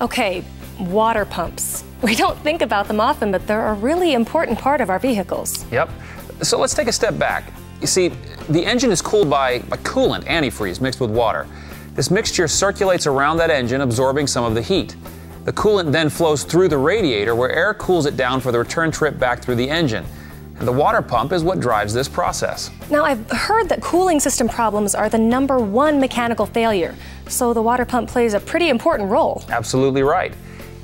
Okay, water pumps. We don't think about them often, but they're a really important part of our vehicles. Yep. So let's take a step back. You see, the engine is cooled by coolant, antifreeze, mixed with water. This mixture circulates around that engine, absorbing some of the heat. The coolant then flows through the radiator, where air cools it down for the return trip back through the engine. And the water pump is what drives this process. Now, I've heard that cooling system problems are the #1 mechanical failure, so the water pump plays a pretty important role. Absolutely right.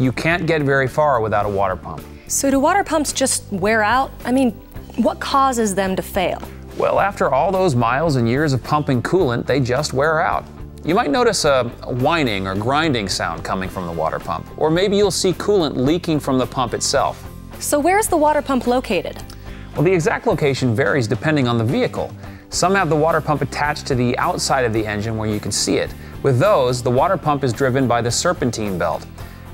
You can't get very far without a water pump. So do water pumps just wear out? I mean, what causes them to fail? Well, after all those miles and years of pumping coolant, they just wear out. You might notice a whining or grinding sound coming from the water pump, or maybe you'll see coolant leaking from the pump itself. So where's the water pump located? Well, the exact location varies depending on the vehicle. Some have the water pump attached to the outside of the engine where you can see it. With those, the water pump is driven by the serpentine belt.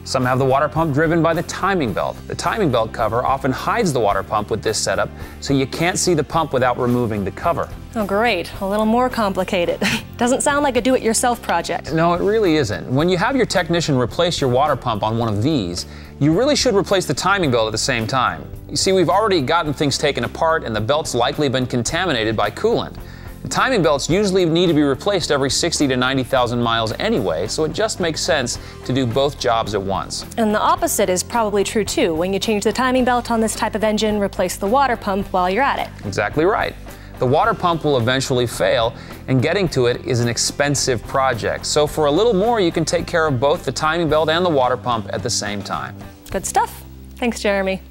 Some have the water pump driven by the timing belt. The timing belt cover often hides the water pump with this setup, so you can't see the pump without removing the cover. Oh, great. A little more complicated. Doesn't sound like a do-it-yourself project. No, it really isn't. When you have your technician replace your water pump on one of these, you really should replace the timing belt at the same time. You see, we've already gotten things taken apart and the belt's likely been contaminated by coolant. The timing belts usually need to be replaced every 60 to 90,000 miles anyway, so it just makes sense to do both jobs at once. And the opposite is probably true too. When you change the timing belt on this type of engine, replace the water pump while you're at it. Exactly right. The water pump will eventually fail, and getting to it is an expensive project. So for a little more, you can take care of both the timing belt and the water pump at the same time. Good stuff. Thanks, Jeremy.